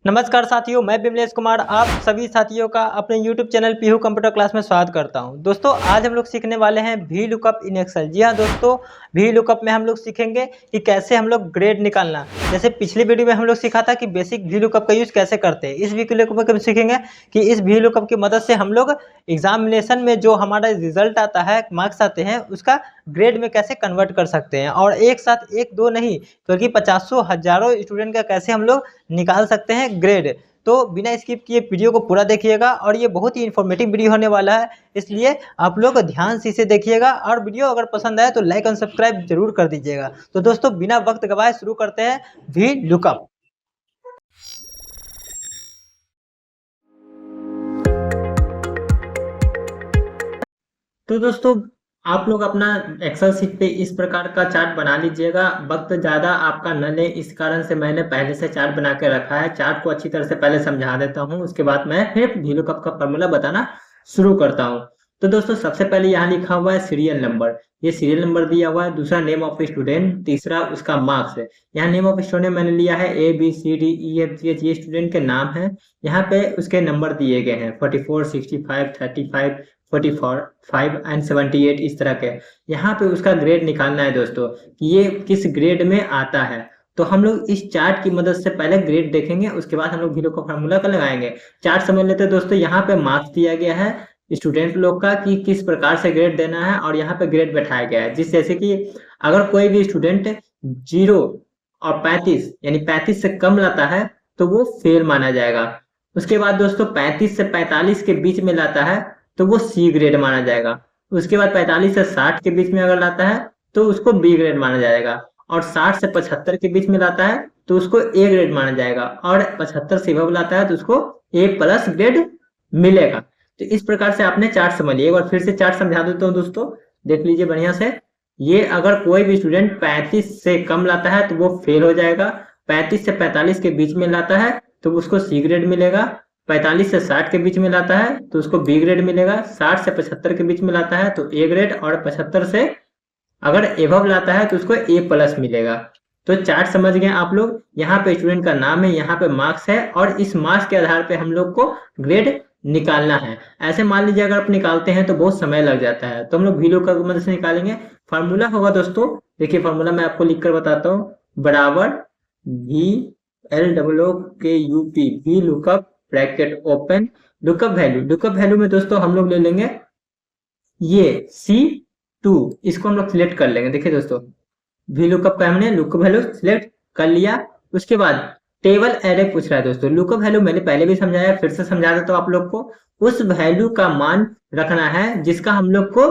नमस्कार साथियों, मैं बिमलेश कुमार आप सभी साथियों का अपने YouTube channel Pihu computer class में स्वागत करता हूं। दोस्तों, आज हम लोग सीखने वाले हैं वी लुकअप इन एक्सेल। जी हां दोस्तों, वी लुकअप में हम लोग सीखेंगे कि कैसे हम लोग ग्रेड निकालना। जैसे पिछली वीडियो में हम लोग सीखा था कि बेसिक वी लुकअप का यूज़ कैसे करते हैं। इस वी लुकअप में सीखेंगे कि इस वी लुकअप की मदद से हम लोग एग्जामिनेशन में जो हमारा रिजल्ट आता है, मार्क्स आते हैं, उसका ग्रेड में कैसे कन्वर्ट कर सकते हैं। और एक साथ एक दो नहीं बल्कि पचासों हजारों स्टूडेंट का कैसे हम लोग निकाल सकते हैं ग्रेड। तो बिना स्किप किए वीडियो को पूरा देखिएगा और ये बहुत ही इन्फॉर्मेटिव वीडियो होने वाला है, इसलिए आप लोग ध्यान से इसे देखिएगा। और वीडियो अगर पसंद आए तो लाइक और सब्सक्राइब जरूर कर दीजिएगा। तो दोस्तों, बिना वक्त गवाए शुरू करते हैं वी लुकअप। तो दोस्तों, आप लोग अपना एक्सेल शीट पे इस प्रकार का चार्ट बना लीजिएगा। वक्त ज़्यादा आपका न ले, इस कारण से मैंने पहले से चार्ट बना के रखा है। चार्ट को अच्छी तरह से पहले समझा देता हूँ, उसके बाद मैं फिर वी लुकअप का फॉर्मूला बताना शुरू करता हूँ। तो दोस्तों, सबसे पहले यहाँ लिखा हुआ है सीरियल नंबर। ये सीरियल नंबर दिया हुआ है। दूसरा नेम ऑफ स्टूडेंट, तीसरा उसका मार्क्स है। यहाँ नेम ऑफ स्टूडेंट मैंने लिया है ABCDEFGH, ये स्टूडेंट के नाम है। यहाँ पे उसके नंबर दिए गए हैं 44, 65, 35, 44, 5 एंड 78, इस तरह के। यहाँ पे उसका ग्रेड निकालना है दोस्तों कि ये किस ग्रेड में आता है। तो हम लोग इस चार्ट की मदद से पहले ग्रेड देखेंगे, उसके बाद हम लोग वी लुकअप फॉर्मूला का लगाएंगे। चार्ट समझ लेते हैं दोस्तों। यहाँ पे मार्क्स दिया गया है स्टूडेंट लोग का कि किस प्रकार से ग्रेड देना है, और यहाँ पे ग्रेड बैठाया गया है। जिस जैसे कि अगर कोई भी स्टूडेंट 0 और 35 यानी 35 से कम लाता है तो वो फेल माना जाएगा। उसके बाद दोस्तों 35 से 45 के बीच में लाता है तो वो सी ग्रेड माना जाएगा। उसके बाद 45 से 60 के बीच में अगर लाता है तो उसको बी ग्रेड माना जाएगा। और 60 से 75 के बीच में लाता है तो उसको ए ग्रेड माना जाएगा। और 75 से अब लाता है तो उसको ए प्लस ग्रेड मिलेगा। तो इस प्रकार से आपने चार्ट समझ लिया। एक बार फिर से चार्ट समझा देता हूँ दोस्तों, देख लीजिए बढ़िया से। ये अगर कोई भी स्टूडेंट 35 से कम लाता है तो वो फेल हो जाएगा। 35 से 45 के बीच में लाता है तो उसको सी ग्रेड मिलेगा। 45 से 60 के बीच में लाता है तो उसको बी ग्रेड मिलेगा। 60 से 75 के बीच में लाता है तो ए ग्रेड, और 75 से अगर एबव लाता है तो उसको ए प्लस मिलेगा। तो चार्ट समझ गए आप लोग। यहाँ पे स्टूडेंट का नाम है, यहाँ पे मार्क्स है, और इस मार्क्स के आधार पे हम लोग को ग्रेड निकालना है। ऐसे मान लीजिए अगर आप निकालते हैं तो बहुत समय लग जाता है, तो हम लोग वी लुकअप की मदद से निकालेंगे। फार्मूला होगा दोस्तों, देखिए फार्मूला मैं आपको लिख कर बताता हूँ। बराबर VLOOKUP, V lookup bracket open, lookup value में दोस्तों हम लोग ले लेंगे ये C2, इसको हम लोग सिलेक्ट कर लेंगे। देखिए दोस्तों, वी लुकअप का हमने लुकअप वैल्यू सिलेक्ट कर लिया। उसके बाद टेबल एरे पूछ रहा है दोस्तों। लुकअप वैल्यू मैंने पहले भी समझाया, फिर से समझा देता हूँ आप लोग को। उस वैल्यू का मान रखना है जिसका हम लोग को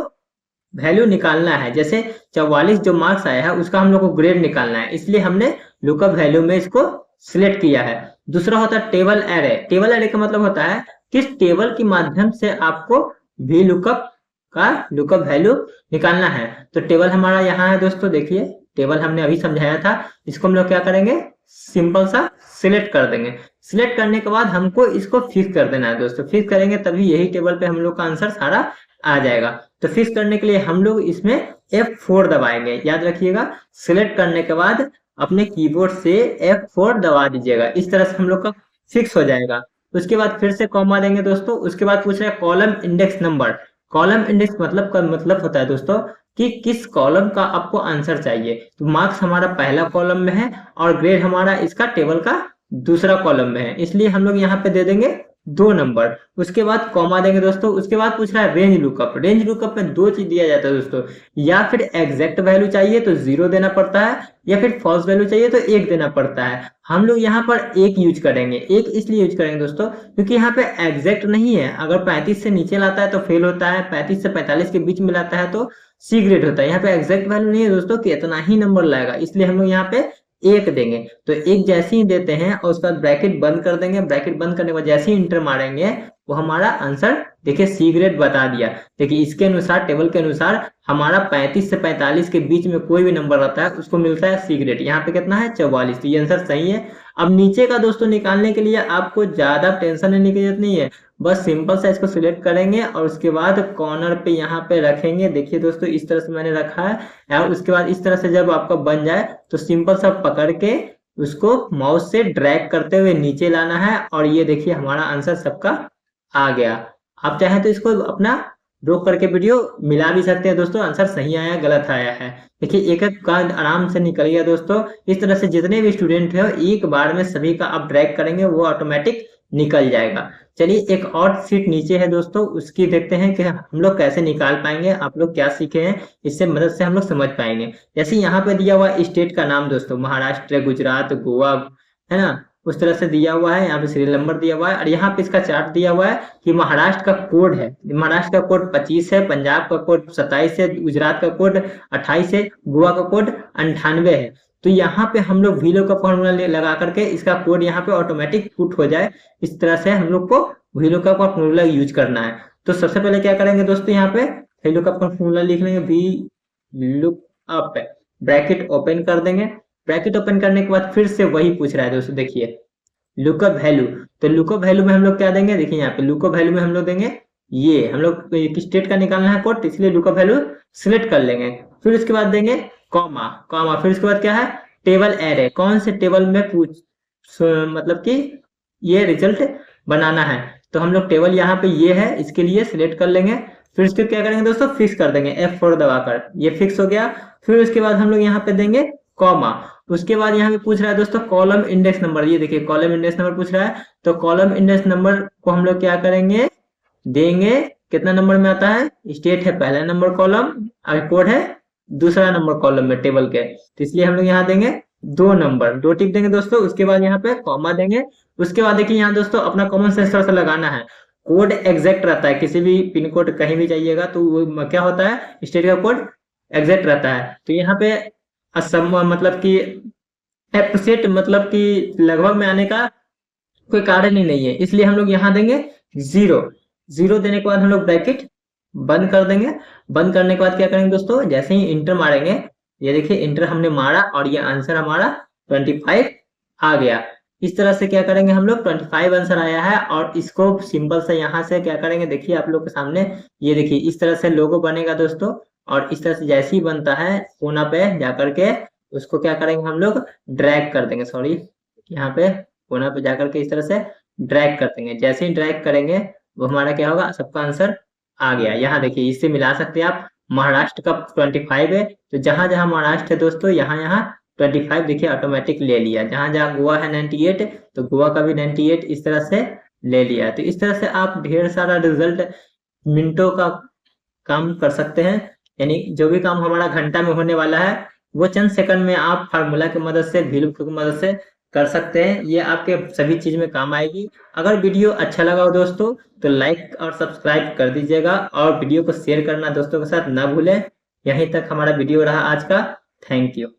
वैल्यू निकालना है। जैसे 44 जो मार्क्स आया है उसका हम लोग को ग्रेड निकालना है, इसलिए हमने लुकअप वैल्यू में इसको सिलेक्ट किया है। दूसरा होता है टेबल एरे। टेबल एरे का मतलब होता है किस टेबल के माध्यम से आपको वी लुकअप का लुकअप वैल्यू निकालना है। तो टेबल हमारा यहाँ है दोस्तों, देखिए टेबल हमने अभी समझाया था। इसको हम लोग क्या करेंगे, सिंपल सा सिलेक्ट कर देंगे। सिलेक्ट करने के बाद हमको इसको फिक्स कर देना है दोस्तों। फिक्स करेंगे तभी यही टेबल पे हम लोग का आंसर सारा आ जाएगा। तो फिक्स करने के लिए हम लोग इसमें F4 दबाएंगे, याद रखिएगा। सिलेक्ट करने के बाद अपने कीबोर्ड से F4 दबा दीजिएगा, इस तरह से हम लोग का फिक्स हो जाएगा। उसके बाद फिर से कॉमा देंगे दोस्तों। उसके बाद पूछ रहे हैं column index number. Column index मतलब का मतलब होता है दोस्तों कि किस कॉलम का आपको आंसर चाहिए। तो मार्क्स हमारा पहला कॉलम में है और ग्रेड हमारा इसका टेबल का दूसरा कॉलम में है, इसलिए हम लोग यहाँ पे दे देंगे 2 नंबर। उसके बाद कॉमा देंगे दोस्तों। उसके बाद पूछ रहा है रेंज लुकअप। रेंज लुकअप में 2 चीज दिया जाता है दोस्तों, या फिर एग्जैक्ट वैल्यू चाहिए तो 0 देना पड़ता है, या फिर फॉल्स वैल्यू चाहिए तो 1 देना पड़ता है। हम लोग यहाँ पर 1 यूज करेंगे। 1 इसलिए यूज करेंगे दोस्तों क्योंकि यहाँ पे एग्जैक्ट नहीं है। अगर 35 से नीचे लाता है तो फेल होता है, 35 से 45 के बीच में लाता है तो सी ग्रेड होता है। यहाँ पे एग्जैक्ट वैल्यू नहीं है दोस्तों कि इतना ही नंबर लाएगा, इसलिए हम लोग यहाँ पे 1 देंगे। तो 1 जैसे ही देते हैं और उसके बाद ब्रैकेट बंद कर देंगे। ब्रैकेट बंद करने के बाद जैसे ही इंटर मारेंगे वो हमारा आंसर देखिए सी ग्रेड बता दिया। देखिए इसके अनुसार, टेबल के अनुसार हमारा 35 से 45 के बीच में कोई भी नंबर रहता है उसको मिलता है सी ग्रेड। यहाँ पे कितना है 44, तो ये आंसर सही है। अब नीचे का दोस्तों निकालने के लिए आपको ज्यादा टेंशन लेने की जरूरत नहीं है, बस सिंपल सा इसको सिलेक्ट करेंगे और उसके बाद कॉर्नर पे यहाँ पे रखेंगे। देखिए दोस्तों इस तरह से मैंने रखा है, और उसके बाद इस तरह से जब आपका बन जाए तो सिंपल सा पकड़ के उसको माउस से ड्रैग करते हुए नीचे लाना है और ये देखिए हमारा आंसर सबका आ गया। आप चाहें तो इसको अपना रोक करके वीडियो मिला भी सकते हैं दोस्तों, आंसर सही आया गलत आया है। देखिए एक एक का आराम से निकल गया दोस्तों। इस तरह से जितने भी स्टूडेंट है एक बार में सभी का आप ड्रैग करेंगे वो ऑटोमेटिक निकल जाएगा। चलिए एक और सीट नीचे है दोस्तों, उसकी देखते हैं कि हम लोग कैसे निकाल पाएंगे, आप लोग क्या सीखे हैं इससे मदद से हम लोग समझ पाएंगे। जैसे यहाँ पे दिया हुआ स्टेट का नाम दोस्तों, महाराष्ट्र, गुजरात, गोवा, है ना, उस तरह से दिया हुआ है। यहाँ पे सीरियल नंबर दिया हुआ है और यहाँ पे इसका चार्ट दिया हुआ है कि महाराष्ट्र का कोड है, महाराष्ट्र का कोड 25 है, पंजाब का कोड 27 है, गुजरात का कोड 28 है, गोवा का कोड 98 है। तो यहाँ पे हम लोग वीलो का फॉर्मूला लगा करके इसका कोड यहाँ पे ऑटोमेटिक पुट हो जाए, इस तरह से हम लोग को वीलो का फॉर्मूला यूज करना है। तो सबसे पहले क्या करेंगे दोस्तों, यहाँ पे वीलो का फॉर्मूला लिख लेंगे, we look up, bracket open कर देंगे। ब्रैकेट ओपन करने के बाद फिर से वही पूछ रहा है दोस्तों, देखिए लुकअप वैल्यू। तो लुकअप वैल्यू में हम लोग क्या देंगे, देखिए यहाँ पे लुकअप वैल्यू में हम लोग देंगे ये, हम लोग एक स्टेट का निकालना है कोड, इसलिए लुकअप वैल्यू सिलेक्ट कर लेंगे। फिर उसके बाद देंगे कॉमा, कॉमा, फिर उसके बाद क्या है टेबल एरे, कौन से टेबल में मतलब कि ये रिजल्ट बनाना है। तो हम लोग टेबल यहाँ पे ये है, इसके लिए सिलेक्ट कर लेंगे। फिर उसके क्या करेंगे दोस्तों, फिक्स कर देंगे F4 दबाकर, ये फिक्स हो गया। फिर उसके बाद हम लोग यहाँ पे देंगे कॉमा। उसके बाद यहाँ पे पूछ रहा है दोस्तों कॉलम इंडेक्स नंबर, ये देखिए कॉलम इंडेक्स नंबर पूछ रहा है। तो कॉलम इंडेक्स नंबर को हम लोग क्या करेंगे, देंगे कितना नंबर में आता है, स्टेट है पहला नंबर कॉलम और कोड है दूसरा नंबर कॉलम में टेबल के, तो इसलिए हम लोग यहाँ देंगे 2 नंबर, 2 टिक देंगे दोस्तों। उसके बाद यहाँ पे कॉमा देंगे। उसके बाद देखिए यहाँ दोस्तों अपना कॉमन सेंस थोड़ा सा लगाना है, कोड एग्जैक्ट रहता है, किसी भी पिन कोड कहीं भी जाइएगा तो वो क्या होता है स्टेट का कोड एग्जैक्ट रहता है। तो यहाँ पे असम मतलब कि एप्रोक्सीमेट मतलब कि लगभग में आने का कोई कारण ही नहीं है, इसलिए हम लोग यहाँ देंगे 0। 0 देने के बाद हम लोग ब्रैकेट बंद कर देंगे। बंद करने के बाद क्या करेंगे दोस्तों, जैसे ही इंटर मारेंगे, ये देखिए इंटर हमने मारा और ये आंसर हमारा 25 आ गया। इस तरह से क्या करेंगे हम लोग 25 आंसर आया है और इसको सिंपल से यहाँ से क्या करेंगे, देखिए आप लोग के सामने ये देखिए इस तरह से लोगो बनेगा दोस्तों। और इस तरह से जैसे ही बनता है कोना पे जाकर के उसको क्या करेंगे हम लोग ड्रैग कर देंगे, सॉरी यहाँ पे कोना पे जाकर के इस तरह से ड्रैग कर देंगे। जैसे ही ड्रैग करेंगे वो हमारा क्या होगा, सबका आंसर आ गया। यहाँ देखिए इससे मिला सकते हैं आप, महाराष्ट्र का 25 है तो जहां जहां महाराष्ट्र है दोस्तों यहाँ यहाँ 25 देखिए ऑटोमेटिक ले लिया। जहां जहां गोवा है 98 तो गोवा का भी 98 इस तरह से ले लिया। तो इस तरह से आप ढेर सारा रिजल्ट मिनटों का काम कर सकते हैं, यानी जो भी काम हमारा घंटा में होने वाला है वो चंद सेकंड में आप फार्मूला की मदद से, वीलू की मदद से कर सकते हैं। ये आपके सभी चीज में काम आएगी। अगर वीडियो अच्छा लगा हो दोस्तों तो लाइक और सब्सक्राइब कर दीजिएगा और वीडियो को शेयर करना दोस्तों के साथ ना भूलें। यहीं तक हमारा वीडियो रहा आज का। Thank you.